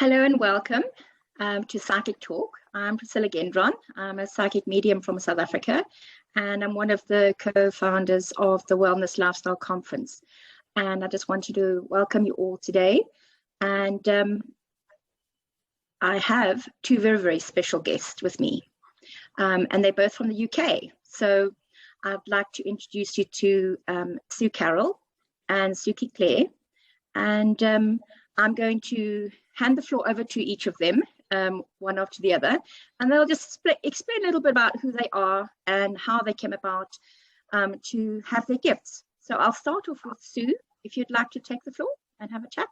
Hello and welcome to Psychic Talk. I'm Priscilla Gendron. I'm a psychic medium from South Africa, and I'm one of the co-founders of the Wellness Lifestyle Conference. And I just wanted to welcome you all today. And I have two very, very special guests with me, and they're both from the UK. So I'd like to introduce you to Sue Carrol and Suki Klair. And I'm going to hand the floor over to each of them, one after the other, and they'll just explain a little bit about who they are and how they came about to have their gifts. So I'll start off with Sue, if you'd like to take the floor and have a chat.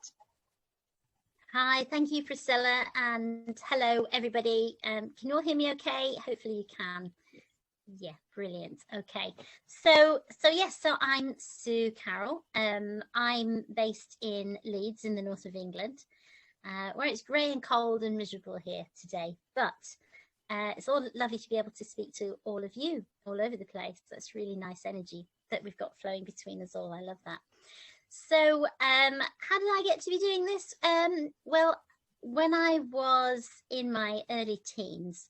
Hi, thank you, Priscilla, and hello, everybody. Can you all hear me okay? Hopefully you can. Yeah, brilliant. Okay, so I'm Sue Carrol. I'm based in Leeds in the north of England, where it's grey and cold and miserable here today, but it's all lovely to be able to speak to all of you all over the place. That's really nice energy that we've got flowing between us all. I love that. So how did I get to be doing this? Well, when I was in my early teens,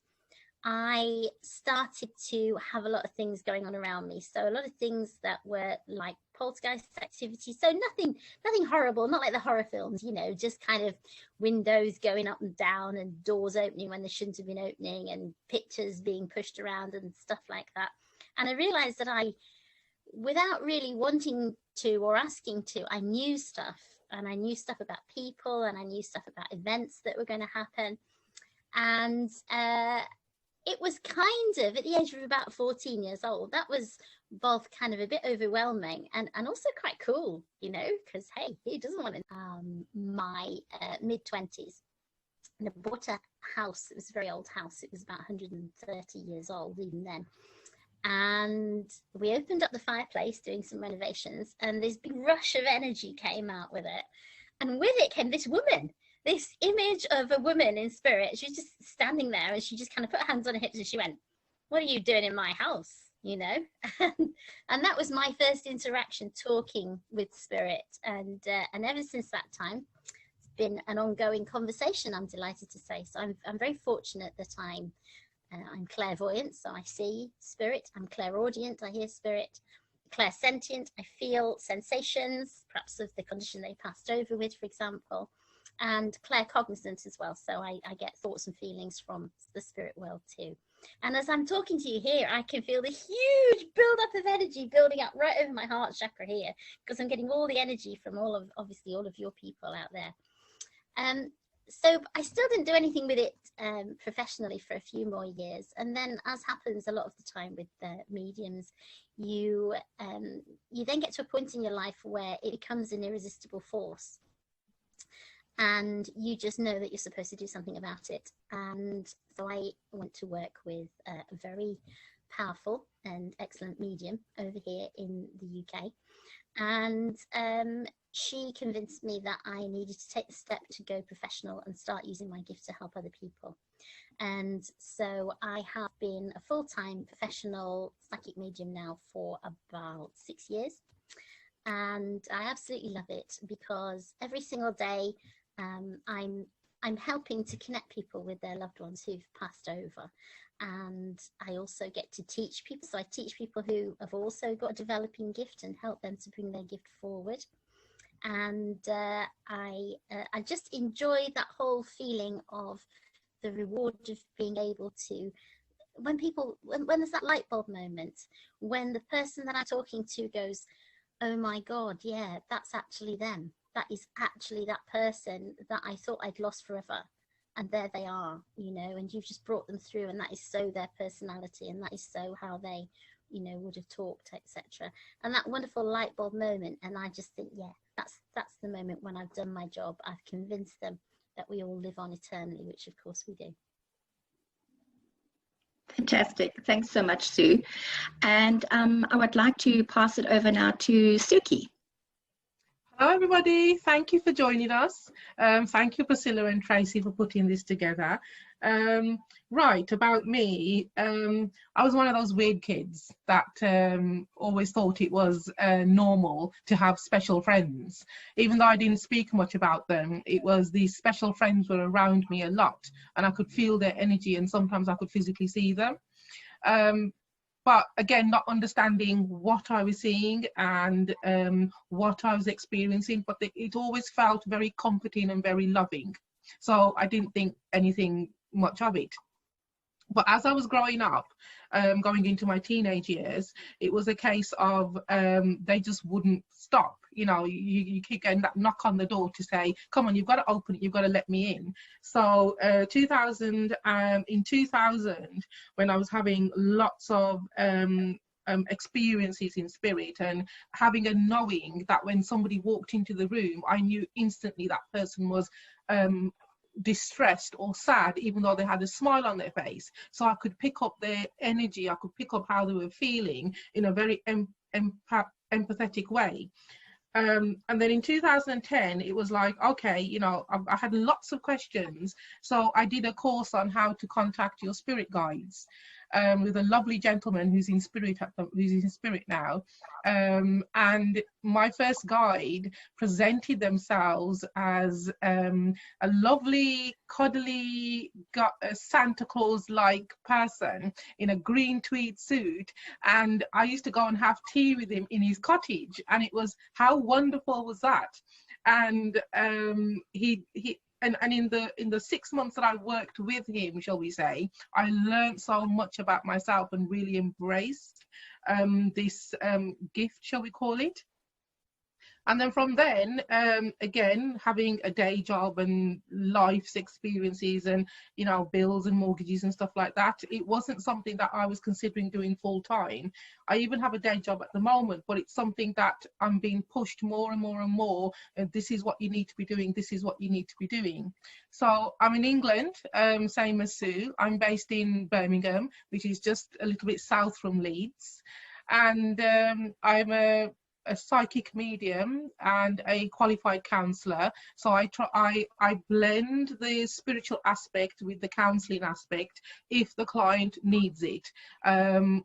I started to have a lot of things going on around me. So a lot of things that were like poltergeist activity. So nothing horrible, not like the horror films, you know, just kind of windows going up and down and doors opening when they shouldn't have been opening and pictures being pushed around and stuff like that. And I realized that I, without really wanting to or asking to, I knew stuff, and I knew stuff about people, and I knew stuff about events that were going to happen. And it was kind of at the age of about 14 years old. That was both kind of a bit overwhelming and also quite cool, you know, because hey, who doesn't want to? My mid-20s, and I bought a house. It was a very old house. It was about 130 years old even then. And we opened up the fireplace doing some renovations, and this big rush of energy came out with it. And with it came this woman. This image of a woman in spirit. She was just standing there, and she just kind of put her hands on her hips, and she went, "What are you doing in my house?" You know, and that was my first interaction talking with spirit. And ever since that time, it's been an ongoing conversation, I'm delighted to say. So I'm very fortunate that I'm clairvoyant, so I see spirit. I'm clairaudient, I hear spirit. Clairsentient, I feel sensations, perhaps of the condition they passed over with, for example. And claircognizant as well, so I get thoughts and feelings from the spirit world too. And as I'm talking to you here, I can feel the huge build-up of energy building up right over my heart chakra here, because I'm getting all the energy from obviously all of your people out there. So I still didn't do anything with it professionally for a few more years, and then, as happens a lot of the time with mediums, you then get to a point in your life where it becomes an irresistible force. And you just know that you're supposed to do something about it. And so I went to work with a very powerful and excellent medium over here in the UK. And she convinced me that I needed to take the step to go professional and start using my gift to help other people. And so I have been a full-time professional psychic medium now for about 6 years. And I absolutely love it, because every single day, I'm helping to connect people with their loved ones who've passed over, and I also get to teach people. So I teach people who have also got a developing gift and help them to bring their gift forward. And I just enjoy that whole feeling of the reward of being able to, when there's that light bulb moment, when the person that I'm talking to goes, "Oh my God, yeah, that's actually them. That is actually that person that I thought I'd lost forever. And there they are, you know, and you've just brought them through, and that is so their personality, and that is so how they, you know, would have talked, etc." And that wonderful light bulb moment. And I just think, yeah, that's the moment when I've done my job. I've convinced them that we all live on eternally, which of course we do. Fantastic. Thanks so much, Sue. And I would like to pass it over now to Suki. Hello, everybody. Thank you for joining us. Thank you, Priscilla and Tracy, for putting this together. Right, about me, I was one of those weird kids that always thought it was normal to have special friends. Even though I didn't speak much about them, it was these special friends were around me a lot, and I could feel their energy, and sometimes I could physically see them. But again, not understanding what I was seeing and what I was experiencing, but it always felt very comforting and very loving. So I didn't think anything much of it. But as I was growing up, going into my teenage years, it was a case of they just wouldn't stop. You know, you keep getting that knock on the door to say, come on, you've got to open it, you've got to let me in. So in 2000, when I was having lots of experiences in spirit and having a knowing that when somebody walked into the room, I knew instantly that person was distressed or sad, even though they had a smile on their face. So I could pick up their energy, I could pick up how they were feeling in a very empathetic way. And then in 2010, it was like, okay, you know, I had lots of questions. So I did a course on how to contact your spirit guides with a lovely gentleman who's in spirit now. And my first guide presented themselves as a lovely, cuddly, Santa Claus-like person in a green tweed suit. And I used to go and have tea with him in his cottage. And it was, how wonderful was that? And And in the 6 months that I worked with him, shall we say, I learned so much about myself and really embraced this gift, shall we call it. And then from then, again, having a day job and life's experiences and, you know, bills and mortgages and stuff like that, it wasn't something that I was considering doing full time. I even have a day job at the moment, but it's something that I'm being pushed more and more and more. And this is what you need to be doing. This is what you need to be doing. So I'm in England, same as Sue. I'm based in Birmingham, which is just a little bit south from Leeds. And I'm a psychic medium and a qualified counsellor. So I blend the spiritual aspect with the counselling aspect if the client needs it.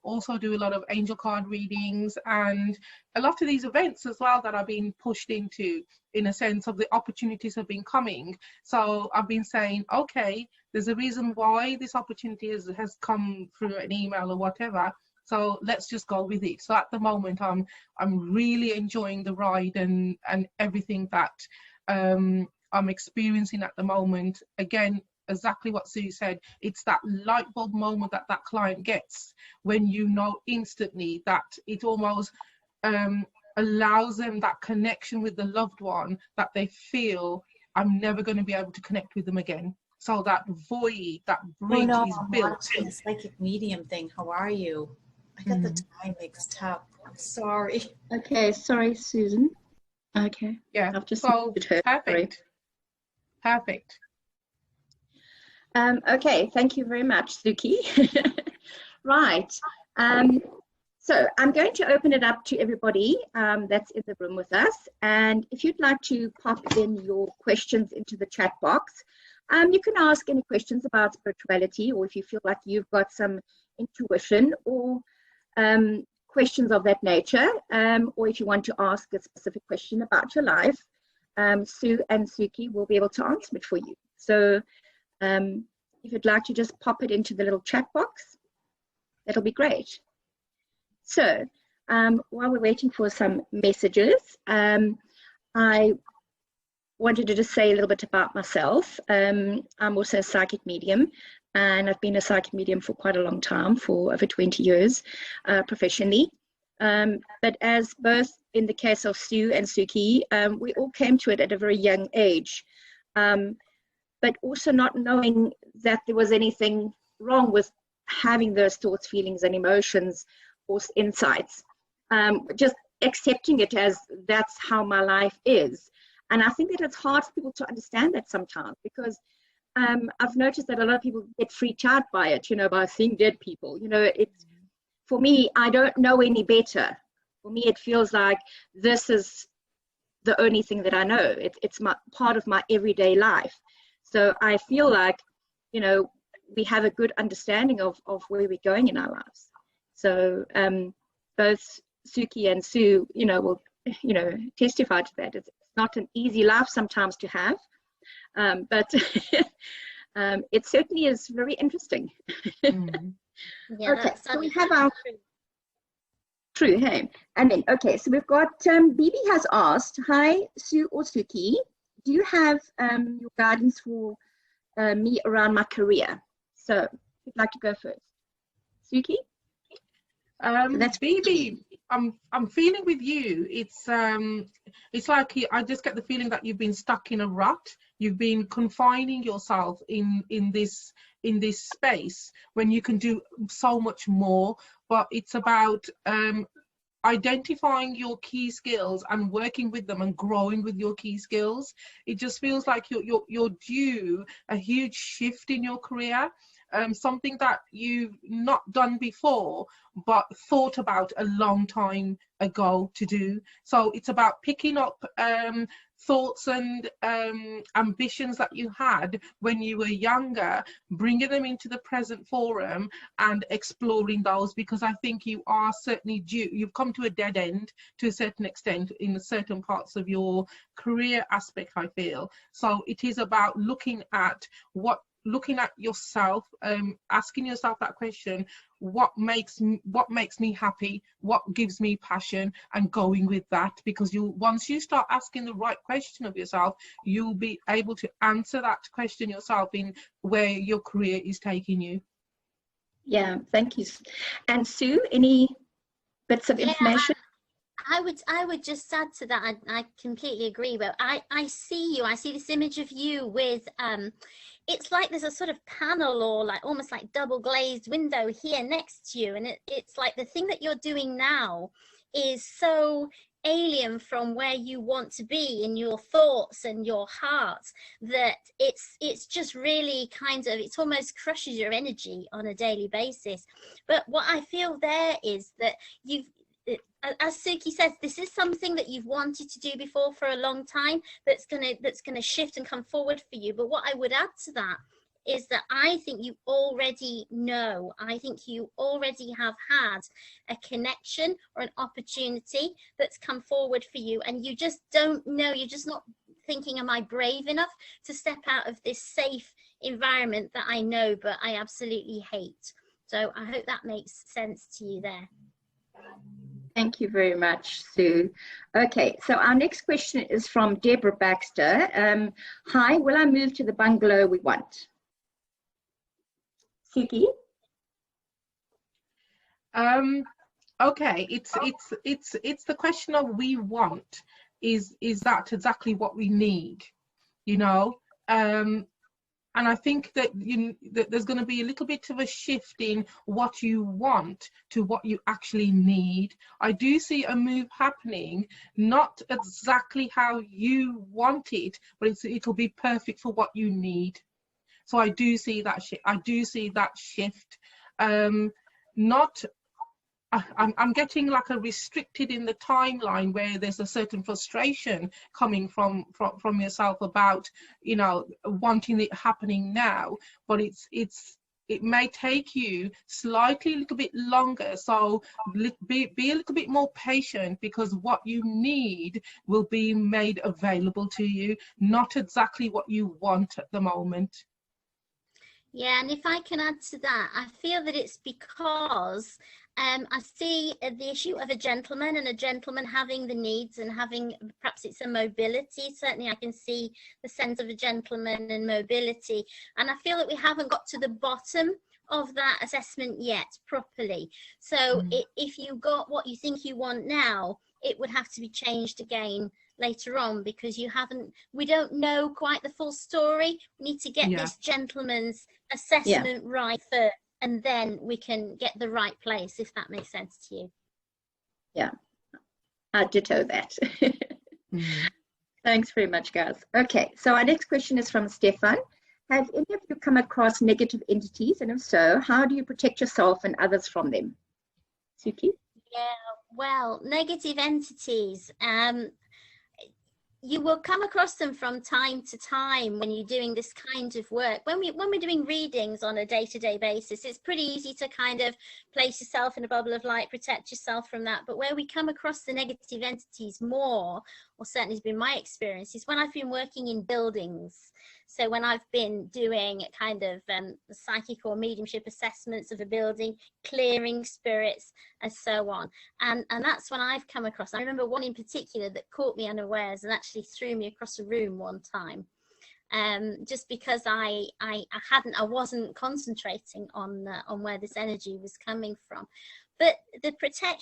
Also do a lot of angel card readings and a lot of these events as well that I've been pushed into, in a sense of the opportunities have been coming. So I've been saying, okay, there's a reason why this opportunity has come through an email or whatever. So let's just go with it. So at the moment, I'm really enjoying the ride and everything that I'm experiencing at the moment. Again, exactly what Sue said, it's that light bulb moment that that client gets when you know instantly that it almost allows them that connection with the loved one that they feel, I'm never going to be able to connect with them again. So that void, that bridge is built. I'm watching the psychic medium thing. How are you? I got the time mixed up. I'm sorry. Okay, sorry, Susan. Okay. Yeah, I've just so her. perfect. Perfect. Okay, thank you very much, Suki. Right. So I'm going to open it up to everybody that's in the room with us. And if you'd like to pop in your questions into the chat box, you can ask any questions about spirituality, or if you feel like you've got some intuition or questions of that nature, or if you want to ask a specific question about your life, Sue and Suki will be able to answer it for you. So if you'd like to just pop it into the little chat box, that'll be great. So while we're waiting for some messages, I wanted to just say a little bit about myself. I'm also a psychic medium, and I've been a psychic medium for quite a long time, for over 20 years professionally. But as both in the case of Sue and Suki, we all came to it at a very young age, but also not knowing that there was anything wrong with having those thoughts, feelings, and emotions or insights. Just accepting it as that's how my life is. And I think that it's hard for people to understand that sometimes, because I've noticed that a lot of people get freaked out by it, you know, by seeing dead people. You know, it's, for me, I don't know any better. For me, it feels like this is the only thing that I know. It's my part of my everyday life. So I feel like, you know, we have a good understanding of where we're going in our lives. So both Suki and Sue, will, testify to that. It's not an easy life sometimes to have, but it certainly is very interesting. Yeah, okay, so we have our true, hey? And then, okay, so we've got, Bibi has asked, hi, Sue or Suki, do you have your guidance for me around my career? So, who'd like to go first? Suki? So that's Bibi. I'm feeling with you. It's like I just get the feeling that you've been stuck in a rut. You've been confining yourself in this space when you can do so much more. But it's about identifying your key skills and working with them and growing with your key skills. It just feels like you're due a huge shift in your career. Something that you've not done before, but thought about a long time ago to do. So it's about picking up thoughts and ambitions that you had when you were younger, bringing them into the present forum and exploring those, because I think you are certainly due. You've come to a dead end to a certain extent in certain parts of your career aspect, I feel. So it is about looking at yourself, asking yourself that question, what makes me happy, what gives me passion, and going with that, because once you start asking the right question of yourself, you'll be able to answer that question yourself in where your career is taking you. Yeah, thank you. And Sue, any bits of information? I would just add to that. I completely agree. But I see this image of you with it's like there's a sort of panel or like almost like double glazed window here next to you, and it's like the thing that you're doing now is so alien from where you want to be in your thoughts and your heart that it's just really kind of, it almost crushes your energy on a daily basis. But what I feel there is that as Suki says, this is something that you've wanted to do before for a long time that's gonna shift and come forward for you. But what I would add to that is that I think you already know, I think you already have had a connection or an opportunity that's come forward for you, and you just don't know, you're just not thinking, am I brave enough to step out of this safe environment that I know but I absolutely hate? So I hope that makes sense to you there. Thank you very much, Sue. Okay, so our next question is from Deborah Baxter. Hi, will I move to the bungalow we want? Suki? Okay, it's the question of we want. Is that exactly what we need? And I think that that there's going to be a little bit of a shift in what you want to what you actually need. I do see a move happening, not exactly how you want it, but it'll be perfect for what you need. So I do see that shift. I'm getting like a restricted in the timeline where there's a certain frustration coming from yourself about wanting it happening now, but it may take you slightly a little bit longer. So be a little bit more patient, because what you need will be made available to you, not exactly what you want at the moment. Yeah, and if I can add to that, I feel that it's because I see the issue of a gentleman having the needs and having, perhaps it's a mobility. Certainly I can see the sense of a gentleman and mobility. And I feel that we haven't got to the bottom of that assessment yet properly. So if you got what you think you want now, it would have to be changed again later on, because we don't know quite the full story. We need to get this gentleman's assessment right first, and then we can get the right place, if that makes sense to you. Yeah, I ditto that. Thanks very much, guys. Okay, so our next question is from Stefan. Have any of you come across negative entities, and if so, how do you protect yourself and others from them? Suki? Yeah, well, negative entities. you will come across them from time to time when you're doing this kind of work. When we're doing readings on a day-to-day basis, it's pretty easy to kind of place yourself in a bubble of light, protect yourself from that. But where we come across the negative entities more, or certainly has been my experience, is when I've been working in buildings. So when I've been doing kind of psychic or mediumship assessments of a building, clearing spirits and so on. And that's when I've come across, I remember one in particular that caught me unawares and actually threw me across a room one time. Just because I wasn't concentrating on where this energy was coming from. But the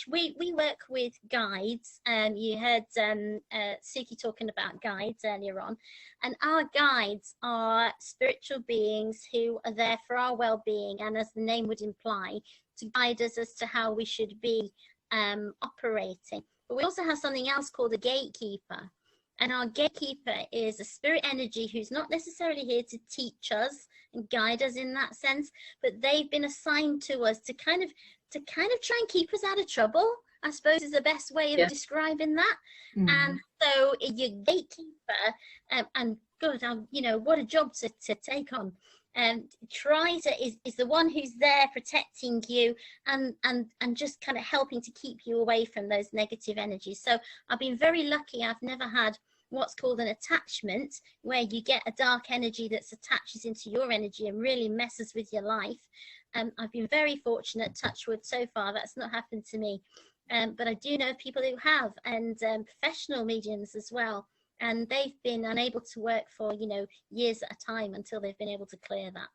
we work with guides. You heard Suki talking about guides earlier on, and our guides are spiritual beings who are there for our well-being, and as the name would imply, to guide us as to how we should be operating. But we also have something else called a gatekeeper. And our gatekeeper is a spirit energy who's not necessarily here to teach us and guide us in that sense, but they've been assigned to us to kind of try and keep us out of trouble, I suppose is the best way of describing that. And so your gatekeeper, and good, you know, what a job to take on. Is the one who's there protecting you and just kind of helping to keep you away from those negative energies. So I've been very lucky. I've never had what's called an attachment, where you get a dark energy that attaches into your energy and really messes with your life. I've been very fortunate, touch wood, so far that's not happened to me. But I do know people who have, and professional mediums as well. And they've been unable to work for, you know, years at a time until they've been able to clear that.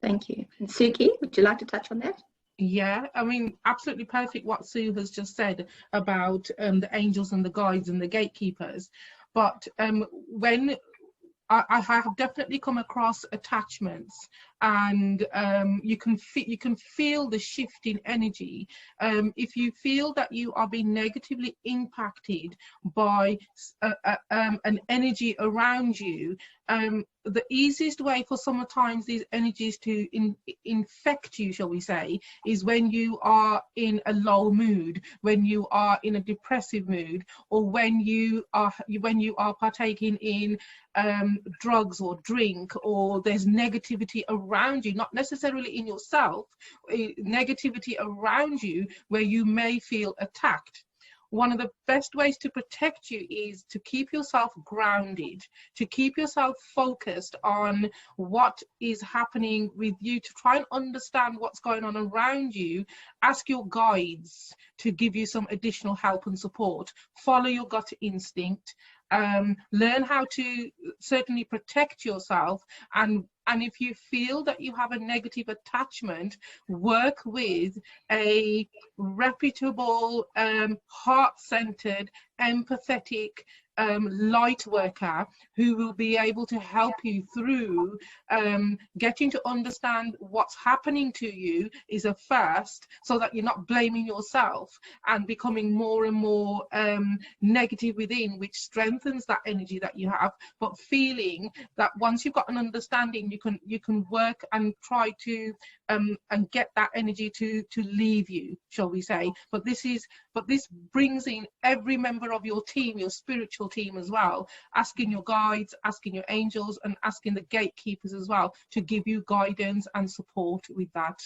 Thank you. And Suki, would you like to touch on that? Yeah, I mean, absolutely perfect what Sue has just said about the angels and the guides and the gatekeepers. But when I have definitely come across attachments, and you can feel the shift in energy. If you feel that you are being negatively impacted by an energy around you, the easiest way for sometimes these energies to infect you, shall we say, is when you are in a low mood, when you are in a depressive mood, or when you are partaking in drugs or drink, or there's negativity around you, not necessarily in yourself, negativity around you where you may feel attacked. One of the best ways to protect you is to keep yourself grounded, to keep yourself focused on what is happening with you, to try and understand what's going on around you. Ask your guides to give you some additional help and support. Follow your gut instinct. Learn how to certainly protect yourself, and if you feel that you have a negative attachment, work with a reputable, heart-centered, empathetic light worker who will be able to help you through getting to understand what's happening to you is a first, so that you're not blaming yourself and becoming more and more negative within, which strengthens that energy that you have. But feeling that once you've got an understanding, you can work and try to and get that energy to leave you, shall we say. But this brings in every member of your team, your spiritual team as well, asking your guides, asking your angels, and asking the gatekeepers as well to give you guidance and support with that.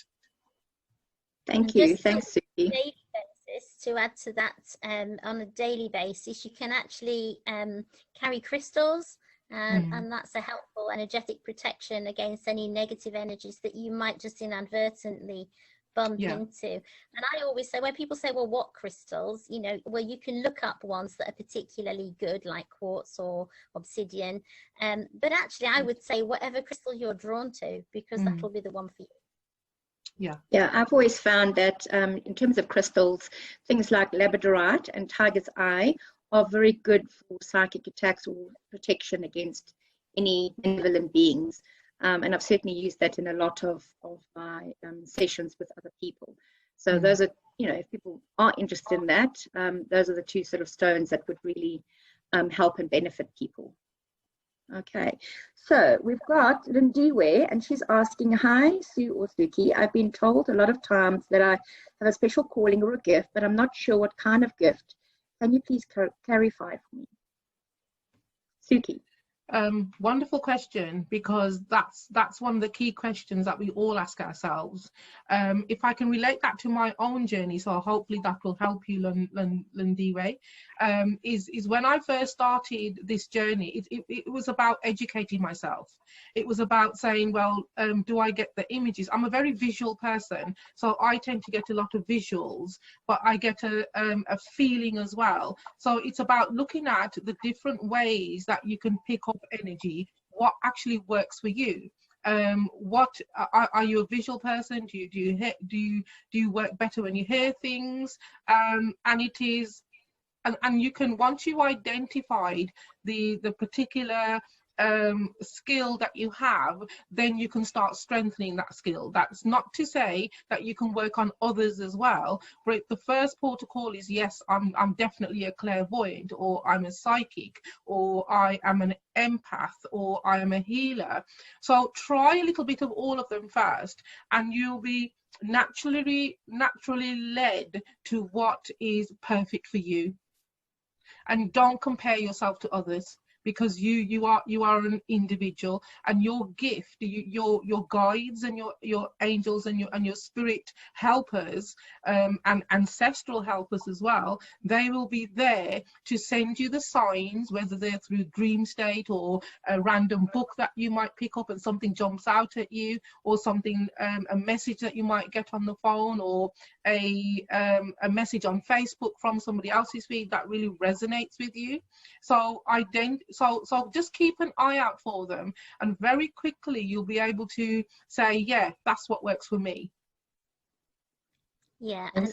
Thank you. Thanks, Suki. To add to that, on a daily basis, you can actually carry crystals, and that's a helpful energetic protection against any negative energies that you might just inadvertently bump into. And I always say, when people say, well, what crystals, you know, well, you can look up ones that are particularly good, like quartz or obsidian, but actually I would say whatever crystal you're drawn to, because that'll be the one for you. Yeah, I've always found that in terms of crystals, things like labradorite and tiger's eye are very good for psychic attacks or protection against any malevolent beings. And I've certainly used that in a lot of my sessions with other people. So those are, you know, if people are interested in that, those are the two sort of stones that would really help and benefit people. Okay, so we've got Lindiwe, and she's asking, hi, Sue or Suki. I've been told a lot of times that I have a special calling or a gift, but I'm not sure what kind of gift. Can you please clarify for me? Suki? Wonderful question, because that's one of the key questions that we all ask ourselves. If I can relate that to my own journey, so hopefully that will help you, Lundiwe, is when I first started this journey, it was about educating myself. It was about saying, well, do I get the images? I'm a very visual person, so I tend to get a lot of visuals, but I get a feeling as well. So it's about looking at the different ways that you can pick up energy, what actually works for you. What are you a visual person? Do you work better when you hear things? And it is, and you can, once you identified the particular skill that you have, then you can start strengthening that skill. That's not to say that you can work on others as well, but the first protocol is, yes, I'm definitely a clairvoyant, or I'm a psychic, or I am an empath, or I am a healer. So try a little bit of all of them first, and you'll be naturally led to what is perfect for you. And don't compare yourself to others, because you are an individual, and your gift, your guides and your angels and your spirit helpers, and ancestral helpers as well, they will be there to send you the signs, whether they're through dream state, or a random book that you might pick up and something jumps out at you, or something, a message that you might get on the phone, or a message on Facebook from somebody else's feed that really resonates with you. So so just keep an eye out for them, and very quickly you'll be able to say, yeah, that's what works for me. Yeah, And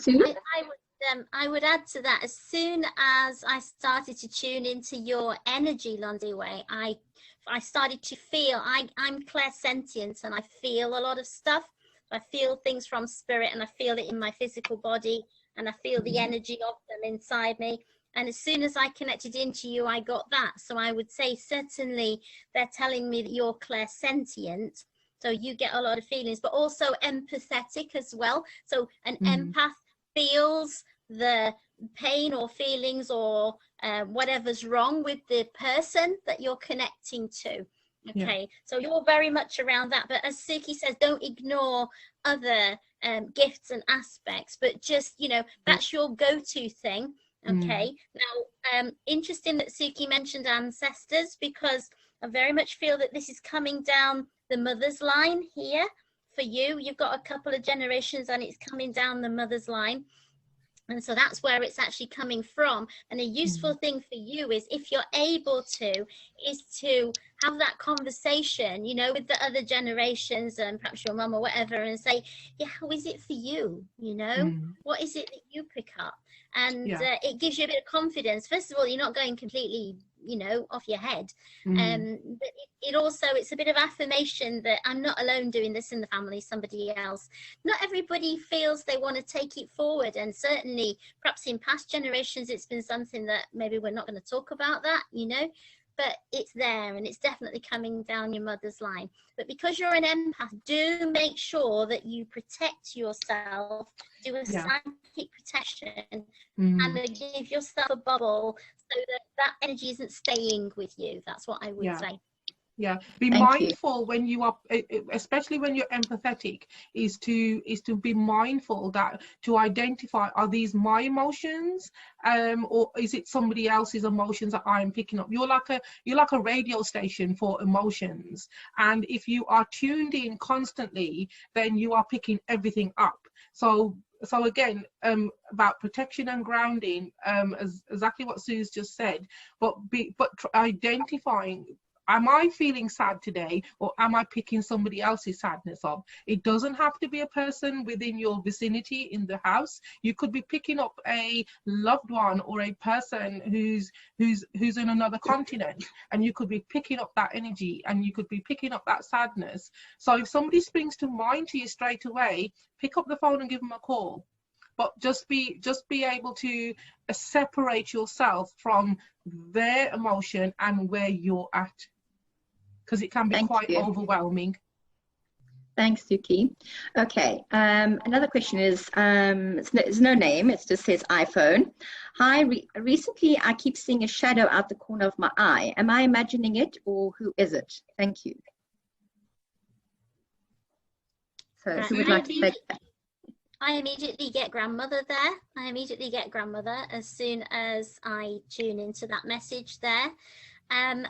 and I would add to that, as soon as I started to tune into your energy, Lundiwe, I started to feel, I'm clairsentient, and I feel a lot of stuff. I feel things from spirit, and I feel it in my physical body, and I feel the energy of them inside me. And as soon as I connected into you, I got that. So I would say, certainly they're telling me that you're clairsentient, so you get a lot of feelings, but also empathetic as well. So an empath feels the pain or feelings, or whatever's wrong with the person that you're connecting to. Okay, so you're very much around that. But as Suki says, don't ignore other gifts and aspects, but just, that's your go-to thing. Okay, now interesting that Suki mentioned ancestors, because I very much feel that this is coming down the mother's line here for you. You've got a couple of generations, and it's coming down the mother's line. And so that's where it's actually coming from. And a useful thing for you is, if you're able to, is to have that conversation, with the other generations, and perhaps your mum or whatever, and say, yeah, how is it for you? What is it that you pick up? And it gives you a bit of confidence. First of all, you're not going completely, off your head. But it also, it's a bit of affirmation that I'm not alone doing this in the family, somebody else. Not everybody feels they want to take it forward. And certainly, perhaps in past generations, it's been something that maybe we're not going to talk about that, but it's there, and it's definitely coming down your mother's line. But because you're an empath, do make sure that you protect yourself, do a psychic protection, and give yourself a bubble so that energy isn't staying with you. That's what I would say. Yeah, be mindful when you are, especially when you're empathetic, is to be mindful that to identify, are these my emotions, or is it somebody else's emotions that I'm picking up? You're like a radio station for emotions, and if you are tuned in constantly, then you are picking everything up. So again, about protection and grounding, as exactly what Sue's just said, but identifying, am I feeling sad today, or am I picking somebody else's sadness up? It doesn't have to be a person within your vicinity in the house. You could be picking up a loved one, or a person who's in another continent, and you could be picking up that energy, and you could be picking up that sadness. So if somebody springs to mind to you straight away, pick up the phone and give them a call. But just be able to separate yourself from their emotion and where you're at, because it can be quite overwhelming. Thanks, Suki. Okay, another question is, it's no name, it just says iPhone. Hi, recently I keep seeing a shadow out the corner of my eye. Am I imagining it, or who is it? Thank you. So who would like to take that? I immediately get grandmother there. I immediately get grandmother as soon as I tune into that message there. And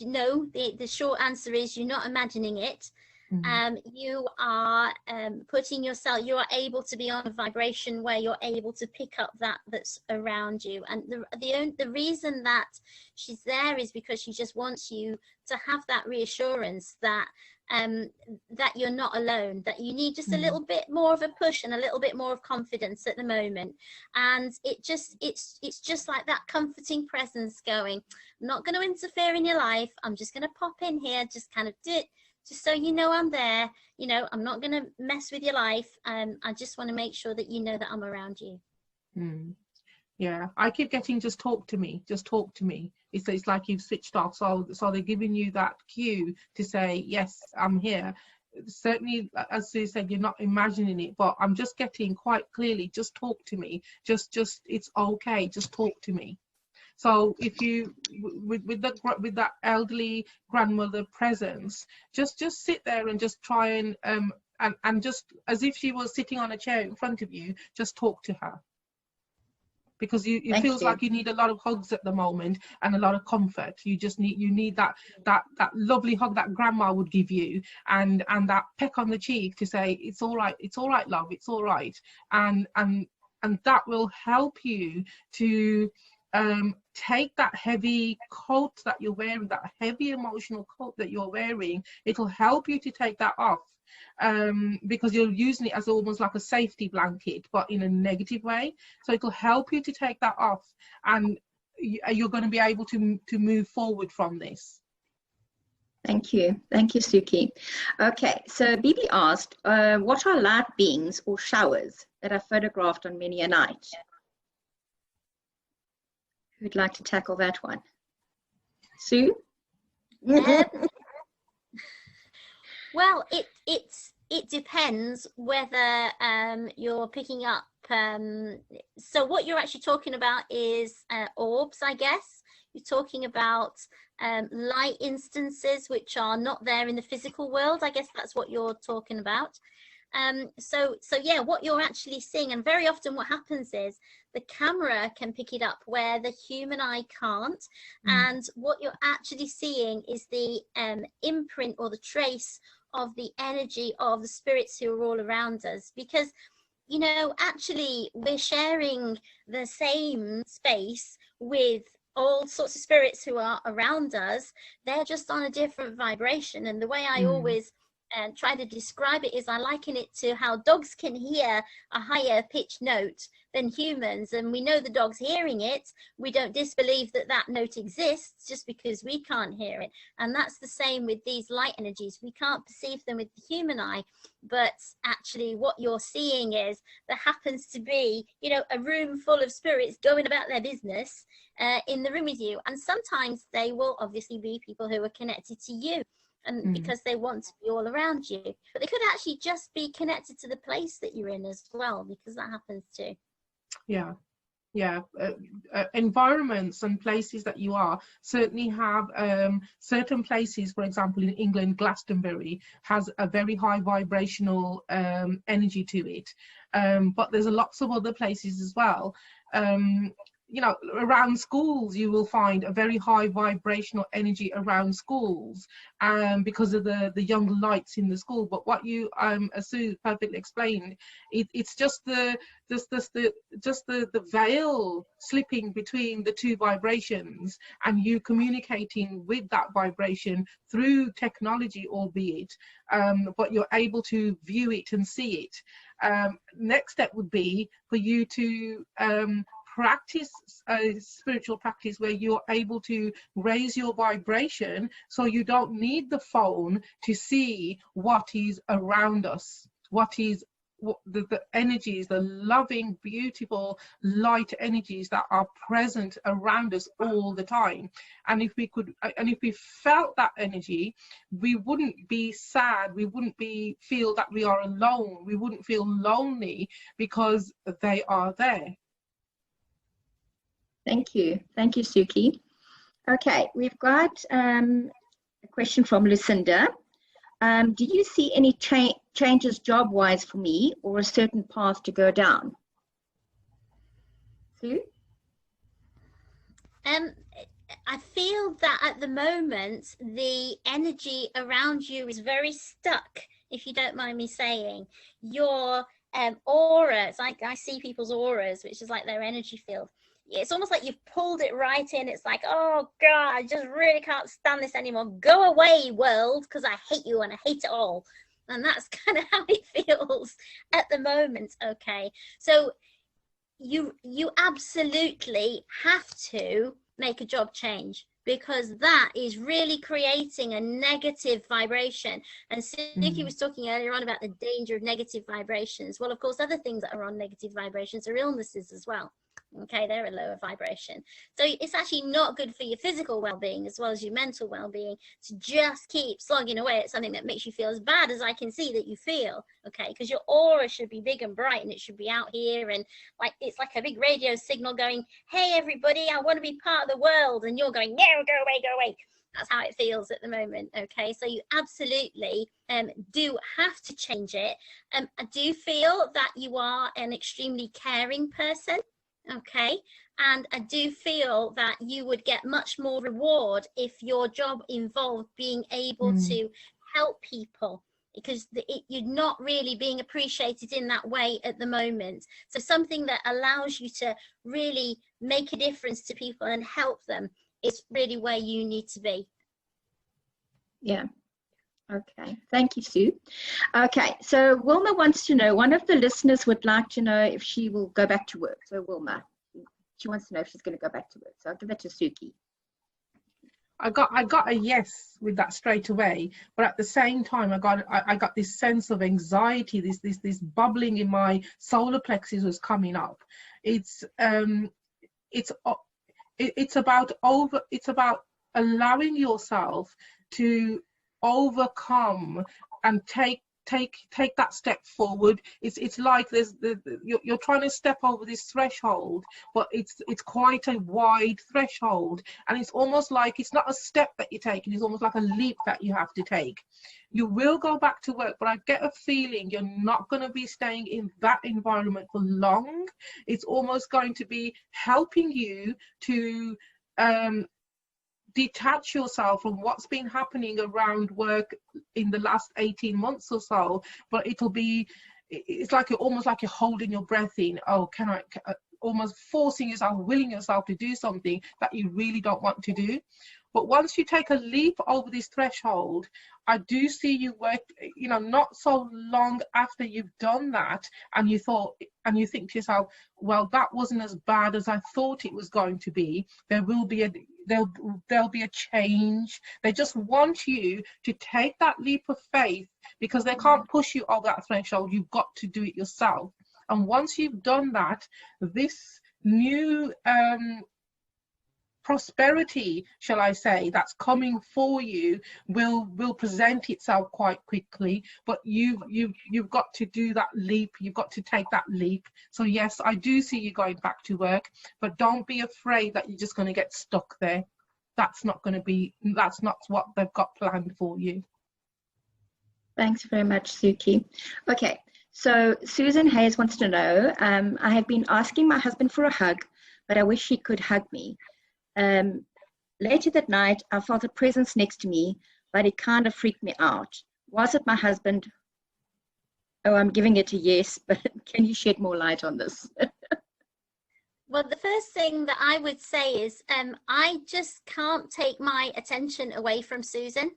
no, the short answer is you're not imagining it. You are putting yourself, you are able to be on a vibration where you're able to pick up that's around you. And the reason that she's there is because she just wants you to have that reassurance that that you're not alone, that you need just a little bit more of a push and a little bit more of confidence at the moment. And it's just like that comforting presence going, I'm not going to interfere in your life, I'm just going to pop in here, just kind of do it, just so you know I'm there, you know, I'm not going to mess with your life. I just want to make sure that you know that I'm around you. Yeah, I keep getting just talk to me, just talk to me. It's like you've switched off, so they're giving you that cue to say, yes, I'm here. Certainly, as Sue said, you're not imagining it, but I'm just getting quite clearly, just talk to me, just it's okay, just talk to me. So if you, with that elderly grandmother presence, just sit there and just try and just as if she was sitting on a chair in front of you, just talk to her. Because it feels like you need a lot of hugs at the moment and a lot of comfort. You need that lovely hug that grandma would give you, and that peck on the cheek to say, it's all right, love, it's all right. And that will help you to take that heavy coat that you're wearing, that heavy emotional coat that you're wearing. It'll help you to take that off. Because you're using it as almost like a safety blanket, but in a negative way. So it'll help you to take that off, and you're going to be able to move forward from this. Thank you, Suki. Okay, so Bibi asked, what are light beings or showers that are photographed on many a night? Who'd like to tackle that one? Sue? Well, it depends whether you're picking up. So what you're actually talking about is orbs, I guess. You're talking about light instances which are not there in the physical world. I guess that's what you're talking about. So yeah, what you're actually seeing, and very often what happens is the camera can pick it up where the human eye can't. And what you're actually seeing is the imprint or the trace of the energy of the spirits who are all around us, because, you know, actually we're sharing the same space with all sorts of spirits who are around us. They're just on a different vibration. And the way I always try to describe it is I liken it to how dogs can hear a higher pitched note than humans, and we know the dog's hearing it. We don't disbelieve that that note exists just because we can't hear it. And that's the same with these light energies. We can't perceive them with the human eye, but actually what you're seeing is there happens to be, you know, a room full of spirits going about their business in the room with you. And sometimes they will obviously be people who are connected to you, and because they want to be all around you, but they could actually just be connected to the place that you're in as well, because that happens too. Yeah, environments and places that you are certainly have certain places. For example, in England, Glastonbury has a very high vibrational energy to it, but there's lots of other places as well. You know, around schools, you will find a very high vibrational energy around schools, because of the young lights in the school. But what you, as Sue perfectly explained, it's just the veil slipping between the two vibrations, and you communicating with that vibration through technology, albeit, but you're able to view it and see it. Next step would be for you to practice spiritual practice where you're able to raise your vibration, so you don't need the phone to see what is around us, what is the energies, the loving, beautiful, light energies that are present around us all the time. And if we felt that energy, we wouldn't be sad, we wouldn't feel that we are alone, we wouldn't feel lonely, because they are there. Thank you, Suki. Okay, we've got a question from Lucinda. Do you see any changes job-wise for me, or a certain path to go down? Sue? I feel that at the moment, the energy around you is very stuck, if you don't mind me saying. Your aura, it's like I see people's auras, which is like their energy field. It's almost like you've pulled it right in. It's like, oh God, I just really can't stand this anymore. Go away, world, because I hate you and I hate it all. And that's kind of how it feels at the moment. Okay, so you absolutely have to make a job change, because that is really creating a negative vibration. And Suki was talking earlier on about the danger of negative vibrations. Well, of course, other things that are on negative vibrations are illnesses as well. Okay, they're a lower vibration. So it's actually not good for your physical well-being as well as your mental well-being to just keep slogging away at something that makes you feel as bad as I can see that you feel. Okay, because your aura should be big and bright, and it should be out here, and like it's like a big radio signal going, hey everybody, I want to be part of the world, and you're going, no, go away, go away. That's how it feels at the moment. Okay, so you absolutely do have to change it. I do feel that you are an extremely caring person. Okay, and I do feel that you would get much more reward if your job involved being able to help people, because you're not really being appreciated in that way at the moment. So something that allows you to really make a difference to people and help them is really where you need to be. Yeah. Okay, thank you, Sue. Okay, so Wilma wants to know, one of the listeners would like to know if she will go back to work. So Wilma, she wants to know if she's going to go back to work. So I'll give that to Suki. I got a yes with that straight away, but at the same time, I got this sense of anxiety, this bubbling in my solar plexus was coming up. It's about allowing yourself to overcome and take that step forward. It's like you're trying to step over this threshold, but it's quite a wide threshold, and it's almost like it's not a step that you're taking, it's almost like a leap that you have to take. You will go back to work, but I get a feeling you're not going to be staying in that environment for long. It's almost going to be helping you to detach yourself from what's been happening around work in the last 18 months or so, but it's like almost like you're holding your breath in. Oh, almost forcing yourself, willing yourself to do something that you really don't want to do. But once you take a leap over this threshold, I do see you work, not so long after you've done that, and you think to yourself, well, that wasn't as bad as I thought it was going to be. There'll be a change. They just want you to take that leap of faith, because they can't push you over that threshold. You've got to do it yourself. And once you've done that, this new prosperity, shall I say, that's coming for you will present itself quite quickly. But you've got to do that leap. You've got to take that leap. So yes, I do see you going back to work, but don't be afraid that you're just going to get stuck there. That's not what they've got planned for you. Thanks very much, Suki. Okay, so Susan Hayes wants to know, I have been asking my husband for a hug, but I wish he could hug me. Later that night, I felt a presence next to me, but it kind of freaked me out. Was it my husband? Oh, I'm giving it a yes, but can you shed more light on this? Well, the first thing that I would say is I just can't take my attention away from Susan.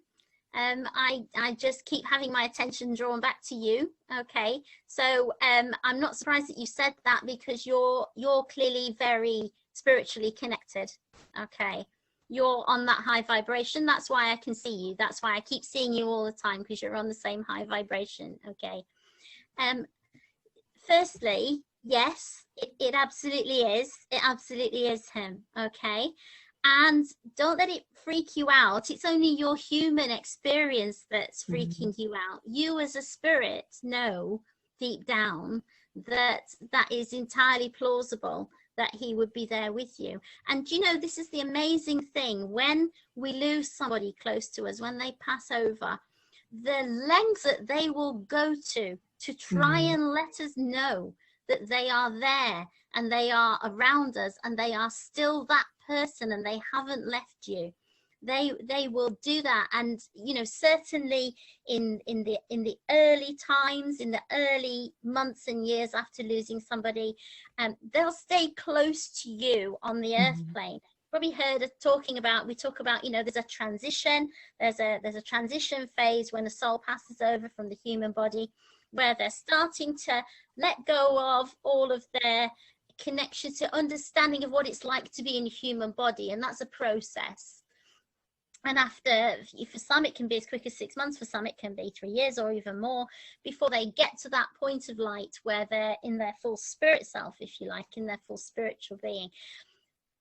I just keep having my attention drawn back to you. Okay, so I'm not surprised that you said that, because you're clearly very spiritually connected. Okay, you're on that high vibration. That's why I can see you. That's why I keep seeing you all the time, because you're on the same high vibration. Okay, firstly, yes, it absolutely is. It absolutely is him. Okay. And don't let it freak you out. It's only your human experience that's freaking you out. You as a spirit know deep down that that is entirely plausible, that he would be there with you. And you know, this is the amazing thing. When we lose somebody close to us, when they pass over, the lengths that they will go to try and let us know that they are there and they are around us and they are still that person and they haven't left you. They will do that. And you know, certainly in the early times, in the early months and years after losing somebody, they'll stay close to you on the earth plane. Probably heard of talking about, we talk about, you know, there's a transition, there's a transition phase when the soul passes over from the human body, where they're starting to let go of all of their connection to understanding of what it's like to be in a human body. And that's a process. And after, for some it can be as quick as 6 months, for some it can be 3 years or even more, before they get to that point of light where they're in their full spirit self, if you like, in their full spiritual being.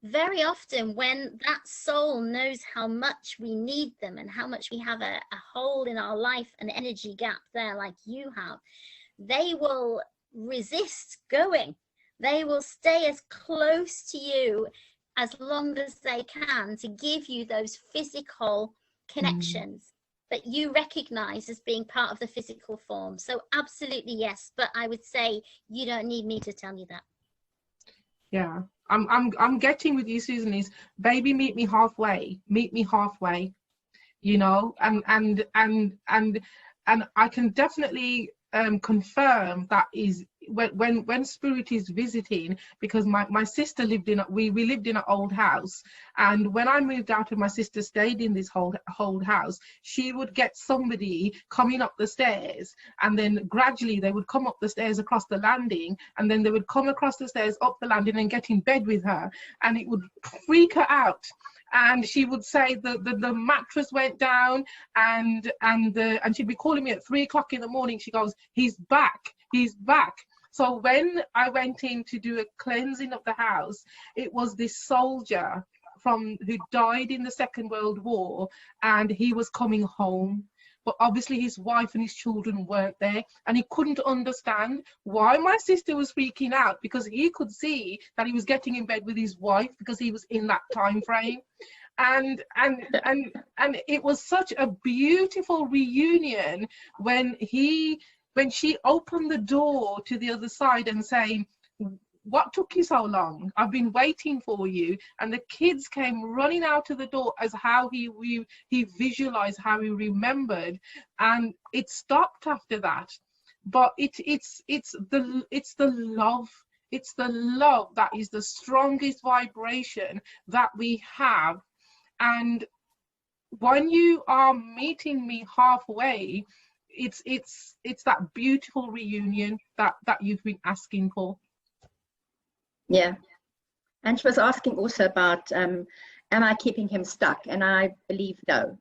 Very often when that soul knows how much we need them and how much we have a hole in our life, an energy gap there like you have, they will resist going. They will stay as close to you as long as they can to give you those physical connections that you recognize as being part of the physical form. So absolutely yes, but I would say you don't need me to tell you that. Yeah, I'm getting with you, Susan, is baby, meet me halfway, you know, and I can definitely confirm that is when spirit is visiting, because my sister lived in we lived in an old house, and when I moved out and my sister stayed in this old house, she would get somebody coming up the stairs, and then gradually they would come up the stairs across the landing, and then they would come across the stairs up the landing and get in bed with her, and it would freak her out. And she would say the mattress went down, and she'd be calling me at 3 o'clock in the morning. She goes, he's back. So when I went in to do a cleansing of the house, it was this soldier who died in the Second World War, and he was coming home. But obviously his wife and his children weren't there, and he couldn't understand why my sister was freaking out, because he could see that he was getting in bed with his wife because he was in that time frame. And it was such a beautiful reunion when she opened the door to the other side and saying, what took you so long? I've been waiting for you. And the kids came running out of the door as how he visualized, how he remembered, and it stopped after that. But it's the love. It's the love that is the strongest vibration that we have. And when you are meeting me halfway, it's that beautiful reunion that you've been asking for. Yeah. And she was asking also about, am I keeping him stuck? And I believe no.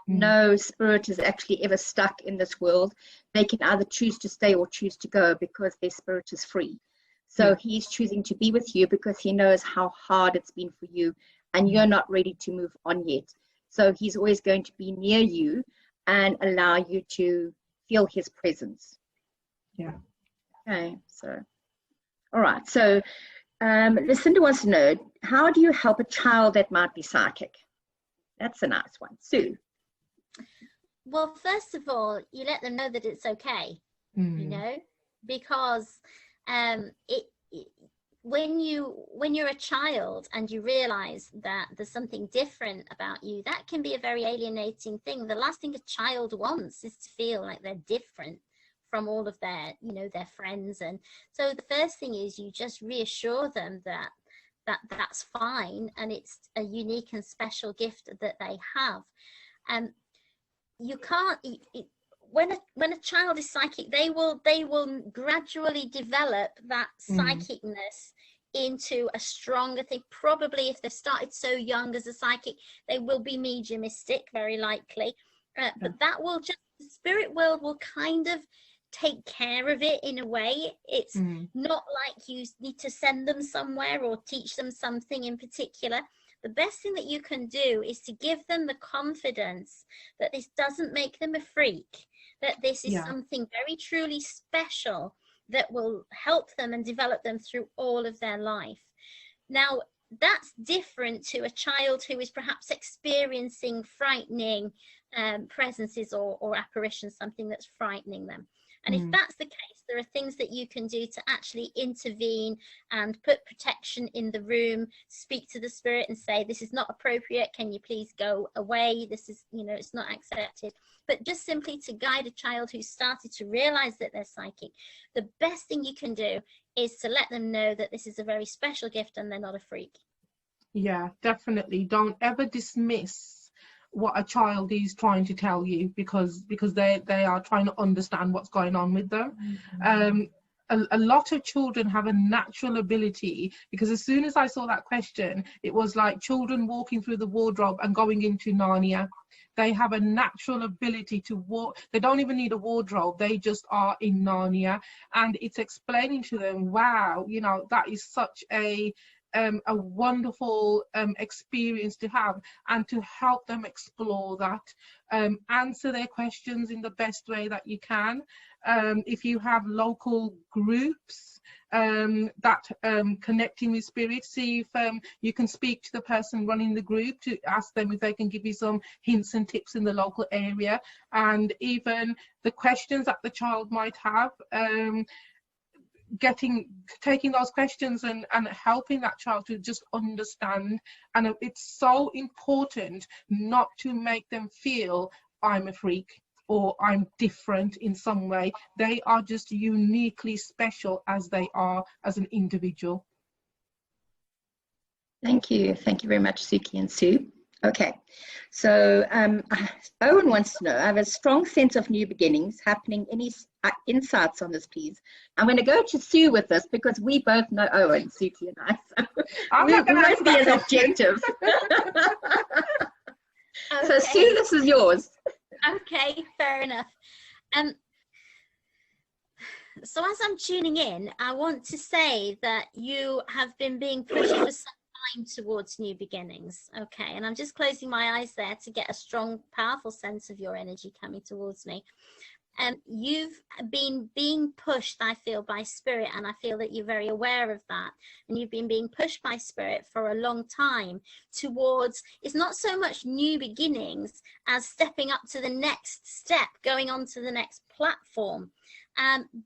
No spirit is actually ever stuck in this world. They can either choose to stay or choose to go, because their spirit is free. So he's choosing to be with you because he knows how hard it's been for you, and you're not ready to move on yet. So he's always going to be near you and allow you to feel his presence. Yeah. Okay, so, all right. So Lucinda wants to know, how do you help a child that might be psychic? That's a nice one. Sue. Well, first of all, you let them know that it's okay, you know, because when you're a child and you realize that there's something different about you, that can be a very alienating thing. The last thing a child wants is to feel like they're different from all of their, you know, their friends. And so the first thing is you just reassure them that that's fine, and it's a unique and special gift that they have. You can't, when a child is psychic, they will gradually develop that psychicness into a stronger thing. Probably if they've started so young as a psychic, they will be mediumistic, very likely. But that will just, the spirit world will kind of take care of it in a way. It's not like you need to send them somewhere or teach them something in particular. The best thing that you can do is to give them the confidence that this doesn't make them a freak, that this is something very truly special that will help them and develop them through all of their life. Now, that's different to a child who is perhaps experiencing frightening presences or apparitions, something that's frightening them. And if that's the case, there are things that you can do to actually intervene and put protection in the room, speak to the spirit and say, this is not appropriate, can you please go away, this is, you know, it's not accepted. But just simply to guide a child who's started to realize that they're psychic, the best thing you can do is to let them know that this is a very special gift and they're not a freak. Yeah, definitely. Don't ever dismiss what a child is trying to tell you, because they are trying to understand what's going on with them. A lot of children have a natural ability, because as soon as I saw that question, it was like children walking through the wardrobe and going into Narnia. They have a natural ability to walk. They don't even need a wardrobe. They just are in Narnia. And it's explaining to them, wow, you know, that is such a wonderful experience to have, and to help them explore that, answer their questions in the best way that you can. If you have local groups that connecting with spirit, see if you can speak to the person running the group to ask them if they can give you some hints and tips in the local area. And even the questions that the child might have, taking those questions and helping that child to just understand. And it's so important not to make them feel I'm a freak or I'm different in some way. They are just uniquely special as they are as an individual. Thank you very much, Suki and Sue. Okay, so Owen wants to know, I have a strong sense of new beginnings happening. Any insights on this, please? I'm going to go to Sue with this because we both know Owen, Suki and I. So we won't be as objective. Okay. So Sue, this is yours. Okay, fair enough. So as I'm tuning in, I want to say that you have been being pushed for some time towards new beginnings. Okay, and I'm just closing my eyes there to get a strong, powerful sense of your energy coming towards me. You've been being pushed, I feel, by spirit, and I feel that you're very aware of that. And you've been being pushed by spirit for a long time towards, it's not so much new beginnings as stepping up to the next step, going on to the next platform.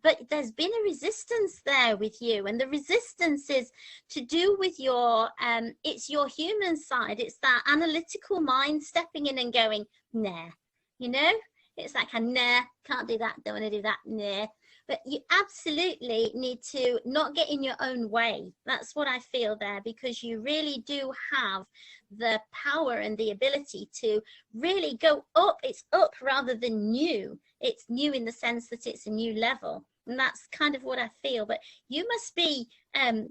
But there's been a resistance there with you, and the resistance is to do with your, it's your human side. It's that analytical mind stepping in and going, nah, you know? It's like, nah, can't do that, don't want to do that, nah. But you absolutely need to not get in your own way. That's what I feel there, because you really do have the power and the ability to really go up. It's up rather than new. It's new in the sense that it's a new level. And that's kind of what I feel. But you must be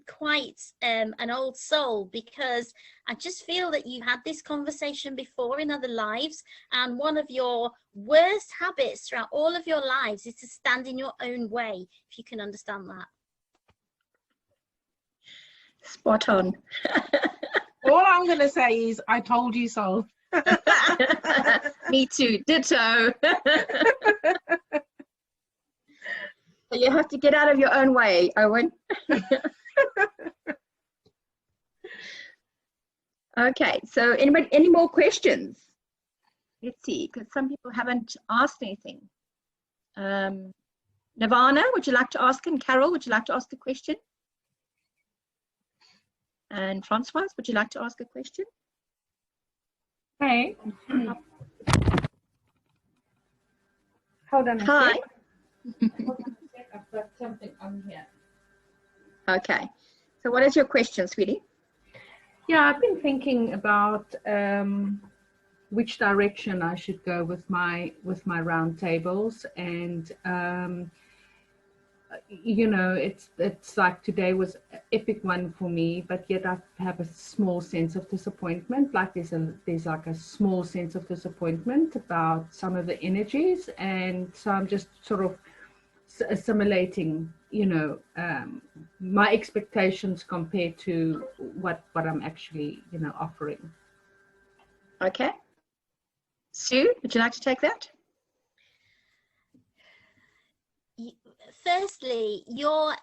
quite an old soul, because I just feel that you had this conversation before in other lives, and one of your worst habits throughout all of your lives is to stand in your own way, if you can understand that. Spot on. All I'm going to say is, I told you so. Me too, ditto. So you have to get out of your own way, Owen. Okay, so anybody, any more questions? Let's see, because some people haven't asked anything. Nirvana, would you like to ask? And Carrol, would you like to ask a question? And Francoise, would you like to ask a question? Hey. Hold on a Hi. sec. I've got something on here. Okay, so what is your question, sweetie? Yeah, I've been thinking about which direction I should go with my round tables, and you know, it's like today was an epic one for me, but yet I have a small sense of disappointment. Like there's like a small sense of disappointment about some of the energies, and so I'm just sort of assimilating, you know, my expectations compared to what I'm actually, you know, offering. Okay. Sue, would you like to take that? Firstly, your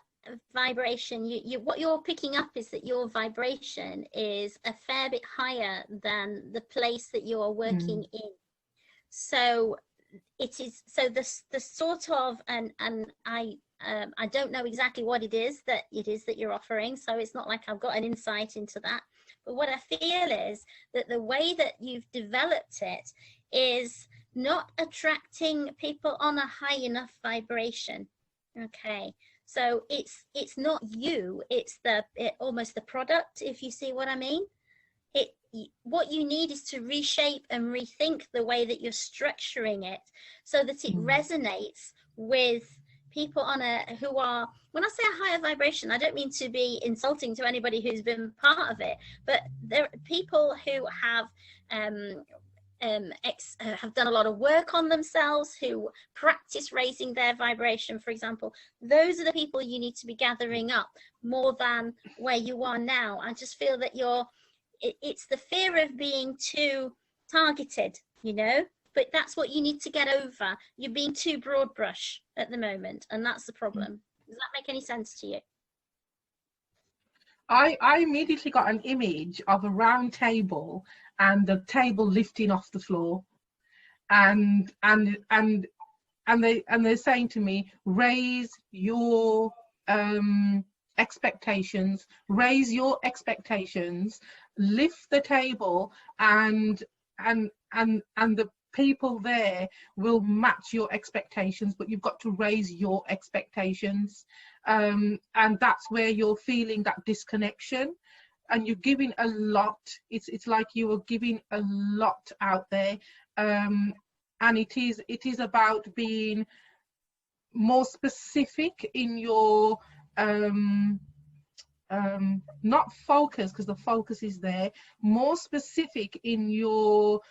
vibration, what you're picking up is that your vibration is a fair bit higher than the place that you're working in. So it is, so the sort of, and I don't know exactly what it is that you're offering, so it's not like I've got an insight into that, but what I feel is that the way that you've developed it is not attracting people on a high enough vibration. Okay, so it's not you, it's almost the product, if you see what I mean. What you need is to reshape and rethink the way that you're structuring it so that it resonates with people on who are, when I say a higher vibration, I don't mean to be insulting to anybody who's been part of it, but there are people who have done a lot of work on themselves, who practice raising their vibration, for example. Those are the people you need to be gathering up more than where you are now. I just feel that it's the fear of being too targeted, you know, but that's what you need to get over. You're being too broad brush at the moment, and that's the problem. Does that make any sense to you? I immediately got an image of a round table and the table lifting off the floor, and they're saying to me, raise your expectations, raise your expectations, lift the table, and the people there will match your expectations, but you've got to raise your expectations, and that's where you're feeling that disconnection, and you're giving a lot. It's like you are giving a lot out there, and it is about being more specific in your not focus, because the focus is there, more specific in your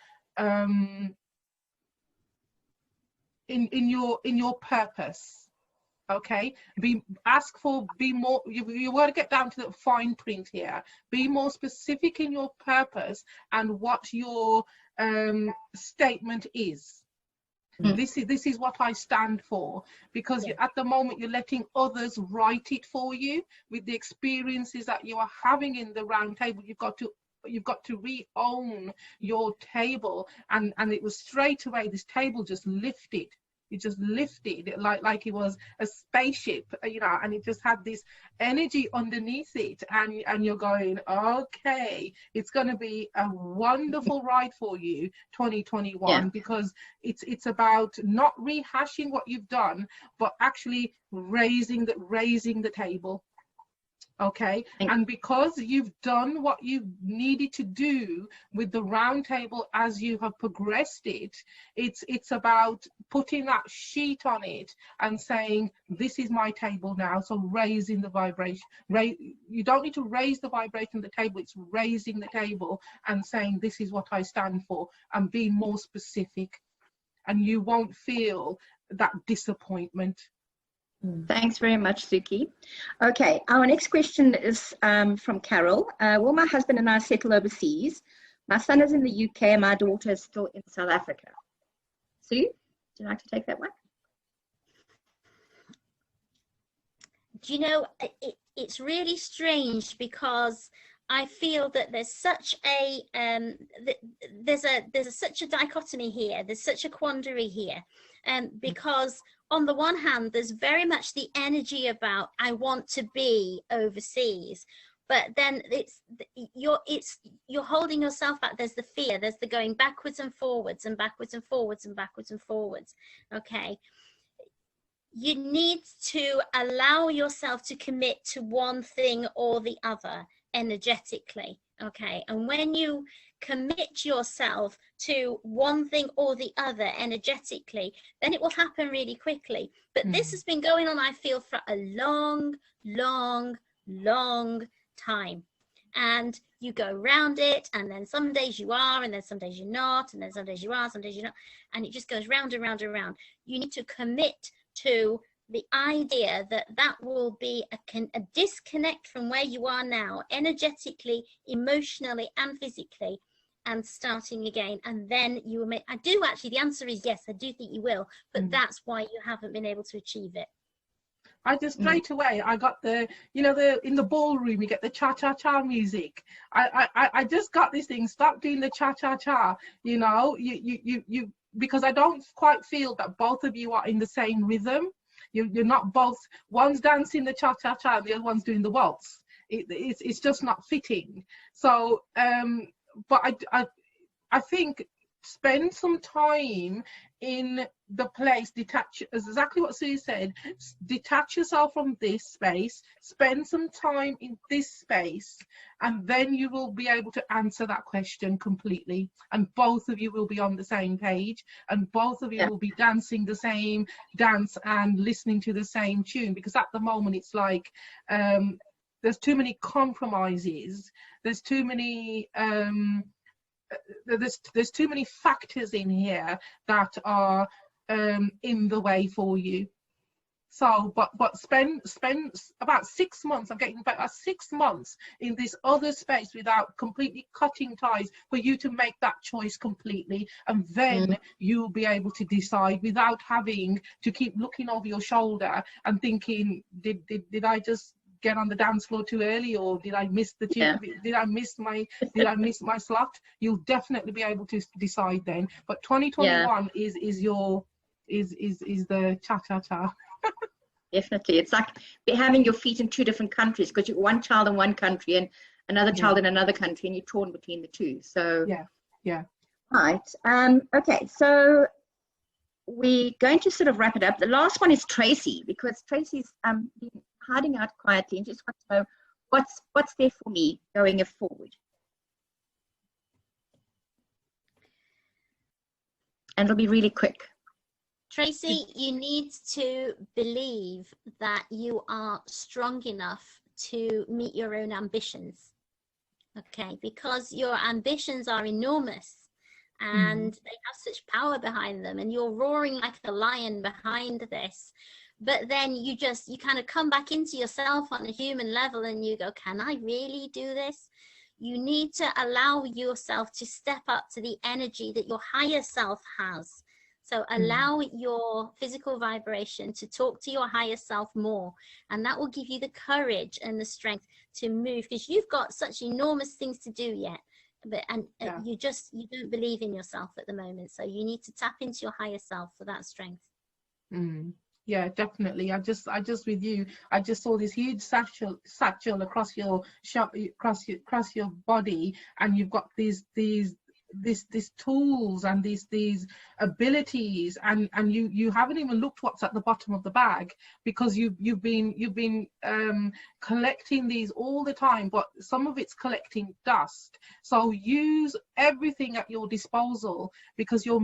in your purpose. Okay, be more, you want to get down to the fine print here. Be more specific in your purpose and what your statement is. This is what I stand for, because at the moment you're letting others write it for you with the experiences that you are having in the round table. You've got to re-own your table, and it was straight away, this table just lifted. It just lifted like it was a spaceship, you know, and it just had this energy underneath it, and you're going, okay, it's going to be a wonderful ride for you 2021, because it's about not rehashing what you've done, but actually raising the table. Okay, and because you've done what you needed to do with the round table as you have progressed it's about putting that sheet on it and saying, this is my table now. So raising the vibration. You don't need to raise the vibration of the table, it's raising the table and saying, this is what I stand for, and being more specific, and you won't feel that disappointment. Thanks very much, Suki. Okay, our next question is from Carrol. Will my husband and I settle overseas? My son is in the UK and my daughter is still in South Africa. Sue, would you like to take that one? Do you know, it's really strange, because I feel that there's such a such a dichotomy here. There's such a quandary here, because on the one hand, there's very much the energy about, I want to be overseas, but then you're holding yourself back. There's the fear, there's the going backwards and forwards and backwards and forwards and backwards and forwards. Okay, you need to allow yourself to commit to one thing or the other energetically. Okay, and when you commit yourself to one thing or the other energetically, then it will happen really quickly. But this has been going on, I feel, for a long time, and you go round it, and then some days you are, and then some days you're not, and then some days you are, some days you're not, and it just goes round and round and round. You need to commit to the idea that that will be a disconnect from where you are now, energetically, emotionally, and physically, and starting again, and then you will make, I do actually, the answer is yes, I do think you will, but that's why you haven't been able to achieve it. I just straight away, I got the, you know, in the ballroom, you get the cha-cha-cha music. I just got this thing, stop doing the cha-cha-cha, you know, you because I don't quite feel that both of you are in the same rhythm. You're not both, one's dancing the cha-cha-cha and the other one's doing the waltz. It's just not fitting. So, but I think spend some time in the place, detach, exactly what Sue said, detach yourself from this space, spend some time in this space, and then you will be able to answer that question completely, and both of you will be on the same page, and both of you will be dancing the same dance and listening to the same tune, because at the moment it's like there's too many compromises, there's too many there's too many factors in here that are in the way for you. So but spend about 6 months, I'm getting about 6 months in this other space without completely cutting ties, for you to make that choice completely, and then you'll be able to decide without having to keep looking over your shoulder and thinking, did I just get on the dance floor too early, or did I miss the tune? Did I miss my slot? You'll definitely be able to decide then. But 2021 is the cha-cha-cha. Definitely. It's like having your feet in two different countries, because you're one child in one country and another child in another country, and you're torn between the two. So yeah. Right. Okay, so we're going to sort of wrap it up. The last one is Tracy, because Tracy's been hiding out quietly and just wants to know what's there for me going forward. And it'll be really quick. Tracy, you need to believe that you are strong enough to meet your own ambitions. Okay, because your ambitions are enormous and they have such power behind them, and you're roaring like the lion behind this. But then you kind of come back into yourself on a human level and you go, can I really do this? You need to allow yourself to step up to the energy that your higher self has. So allow your physical vibration to talk to your higher self more, and that will give you the courage and the strength to move, because you've got such enormous things to do yet. But you don't believe in yourself at the moment, so you need to tap into your higher self for that strength. Yeah, definitely. I just with you, I just saw this huge satchel across your body, and you've got these tools and these abilities, and you haven't even looked what's at the bottom of the bag, because you've been collecting these all the time, but some of it's collecting dust. So use everything at your disposal, because you're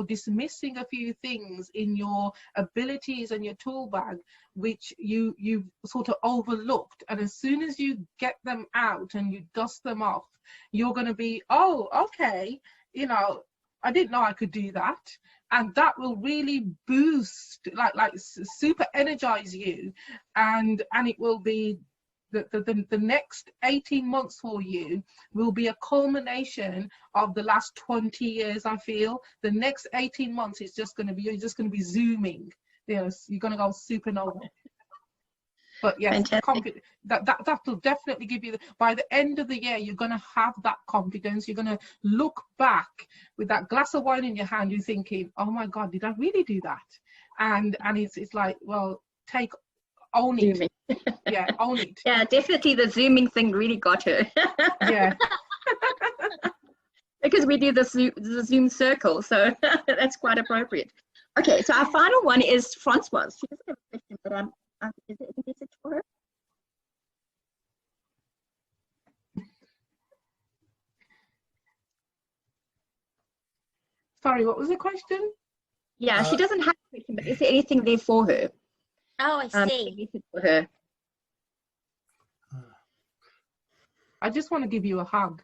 dismissing a few things in your abilities and your tool bag which you've sort of overlooked, and as soon as you get them out and you dust them off, you're going to be, oh, okay, you know, I didn't know I could do that. And that will really boost, like super energize you, and it will be the next 18 months for you will be a culmination of the last 20 years. I feel the next 18 months is just going to be, you're just going to be zooming. Yes, you're going to go supernova. But yes, that will definitely give you, by the end of the year, you're going to have that confidence. You're going to look back with that glass of wine in your hand, you're thinking, oh my God, did I really do that? And it's like, well, own it. Yeah, own it. Yeah, definitely the zooming thing really got her. Yeah. Because we do the Zoom circle, so that's quite appropriate. Okay, so our final one is Francois. She doesn't have a question, but is there a message for her? Sorry, what was the question? Yeah, she doesn't have a question, but is there anything there for her? Oh, I see. For her. I just want to give you a hug.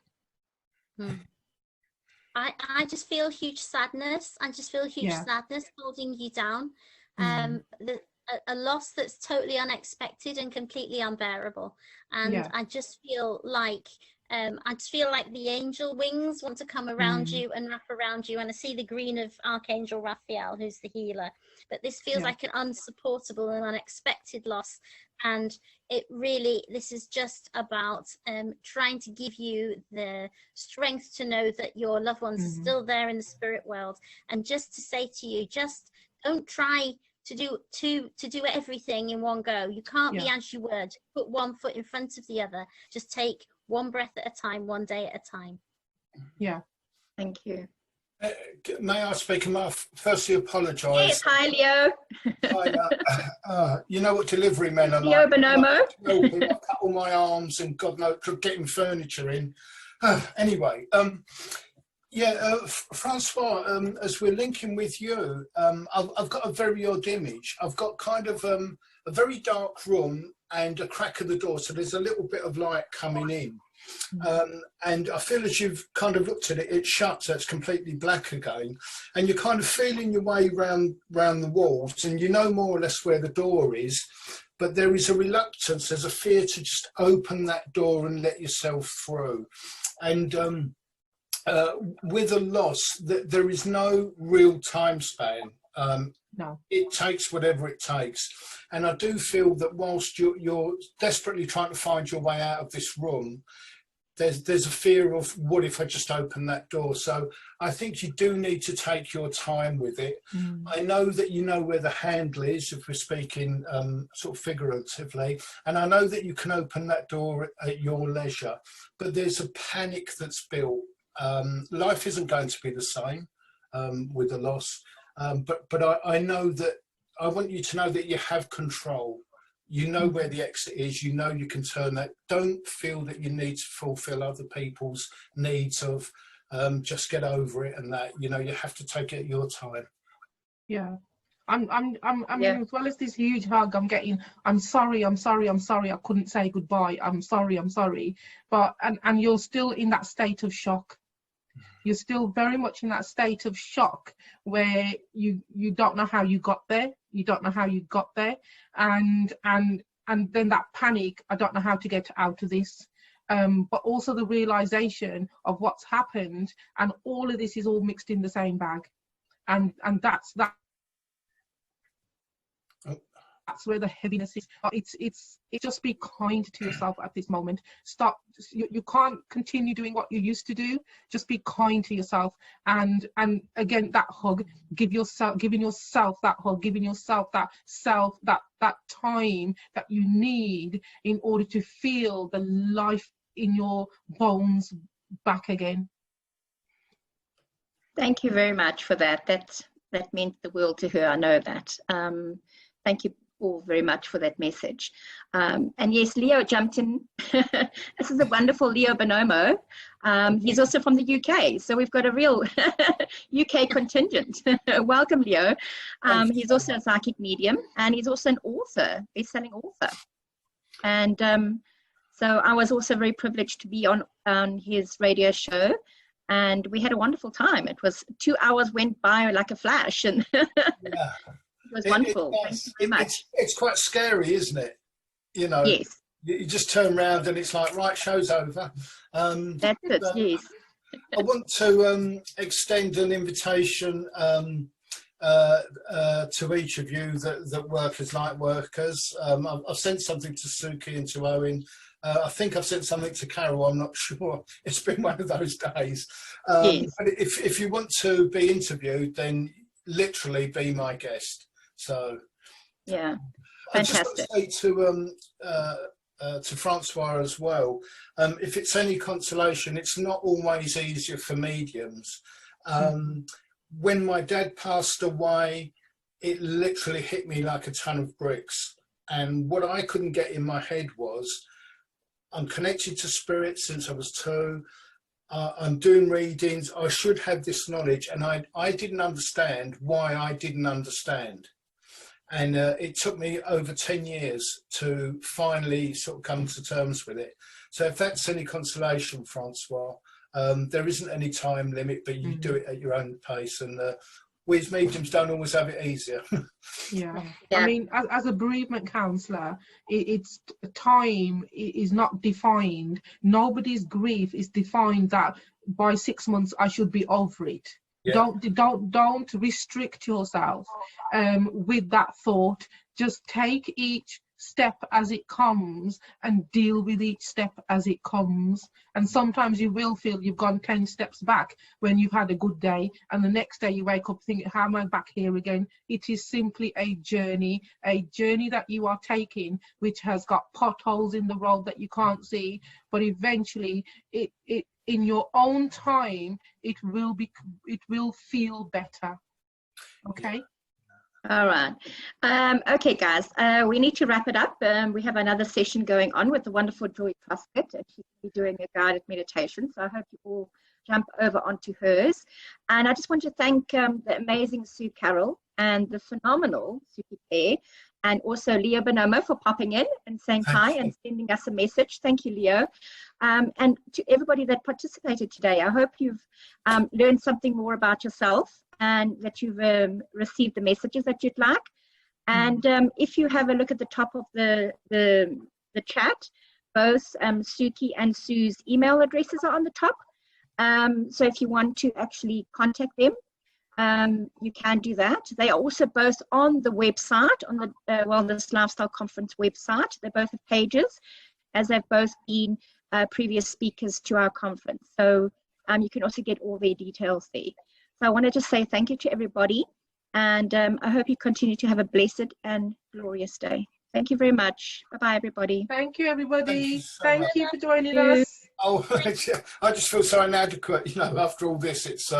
I just feel huge sadness. I just feel huge sadness holding you down. A loss that's totally unexpected and completely unbearable. And I just feel like the angel wings want to come around you and wrap around you. And I see the green of Archangel Raphael, who's the healer. But this feels like an unsupportable and unexpected loss. And this is just about trying to give you the strength to know that your loved ones are still there in the spirit world. And just to say to you, just don't try to do everything in one go. You can't be as you were. Just put one foot in front of the other. Just take one breath at a time, one day at a time. Yeah. Thank you. May I speak? I firstly apologise. Yes, hi Leo. You know what delivery men are Leo like. Bonomo. I've cut all my arms and God knows, getting furniture in. Anyway, Francois, as we're linking with you, I've got a very odd image. I've got kind of a very dark room and a crack of the door, so there's a little bit of light coming in. And I feel as you've kind of looked at it, it's shut, so it's completely black again. And you're kind of feeling your way round the walls, and you know more or less where the door is, but there is a reluctance, there's a fear to just open that door and let yourself through. And with a loss, there is no real time span. No. It takes whatever it takes. And I do feel that whilst you're desperately trying to find your way out of this room, there's a fear of, what if I just open that door? So I think you do need to take your time with it. I know that you know where the handle is, if we're speaking sort of figuratively, and I know that you can open that door at your leisure, but there's a panic that's built. Life isn't going to be the same with a loss. But I know that, I want you to know that you have control. You know where the exit is, you know you can turn that. Don't feel that you need to fulfill other people's needs of just get over it and that, you know, you have to take it at your time. Yeah. I mean, as well as this huge hug I'm getting, I'm sorry, I couldn't say goodbye, I'm sorry. But, and you're still in that state of shock. You're still very much in that state of shock where you don't know how you got there. You don't know how you got there. And then that panic, I don't know how to get out of this. But also the realization of what's happened, and all of this is all mixed in the same bag. And that's where the heaviness is. It's just be kind to yourself at this moment. Stop. You can't continue doing what you used to do. Just be kind to yourself. And again, that hug, giving yourself that hug, giving yourself that time that you need in order to feel the life in your bones back again. Thank you very much for that. That meant the world to her. I know that. Thank you all very much for that message. And yes, Leo jumped in. This is a wonderful Leo Bonomo. He's also from the UK, so we've got a real UK contingent. Welcome, Leo. He's also a psychic medium, and he's also an author, best-selling author. And so I was also very privileged to be on his radio show, and we had a wonderful time. It was 2 hours went by like a flash, and it was wonderful. Thank you very much. It's quite scary, isn't it? You know, yes. You just turn around and it's like, right, show's over. That's it, yes. I want to extend an invitation to each of you that work as light workers. I've sent something to Suki and to Owen. I think I've sent something to Carrol, I'm not sure. It's been one of those days. Yes. But if you want to be interviewed, then literally be my guest. So yeah, fantastic. I just want to say to Francois as well, if it's any consolation, it's not always easier for mediums. When my dad passed away, it literally hit me like a ton of bricks. And what I couldn't get in my head was, I'm connected to spirit since I was 2. I'm doing readings. I should have this knowledge. And I didn't understand why I didn't understand. And it took me over 10 years to finally sort of come to terms with it. So if that's any consolation, Francois, there isn't any time limit, but you do it at your own pace. And we as mediums don't always have it easier. Yeah. Yeah. I mean, as a bereavement counsellor, it's time is not defined. Nobody's grief is defined that by 6 months I should be over it. Yeah. Don't restrict yourself with that thought. Just take each step as it comes and deal with each step as it comes. And sometimes you will feel you've gone 10 steps back when you've had a good day, and the next day you wake up thinking, how am I back here again? It is simply a journey that you are taking, which has got potholes in the road that you can't see, but eventually it in your own time it will feel better. Okay. All right. Okay, guys, we need to wrap it up. We have another session going on with the wonderful Joy Prospect, and she's going to be doing a guided meditation. So I hope you all jump over onto hers. And I just want to thank the amazing Carrol and the phenomenal Suki Klair, and also Leo Bonomo for popping in and saying hi and sending us a message. Thank you, Leo. And to everybody that participated today, I hope you've learned something more about yourself, and that you've received the messages that you'd like. And if you have a look at the top of the chat, both Suki and Sue's email addresses are on the top. So if you want to actually contact them, you can do that. They are also both on the website, on the Wellness Lifestyle Conference website. They both have pages, as they've both been previous speakers to our conference. So you can also get all their details there. So I wanted to say thank you to everybody, and I hope you continue to have a blessed and glorious day. Thank you very much. Bye-bye, everybody. Thank you, everybody. Thank Thank you for joining us. Oh, I just feel so inadequate, you know, after all this. It's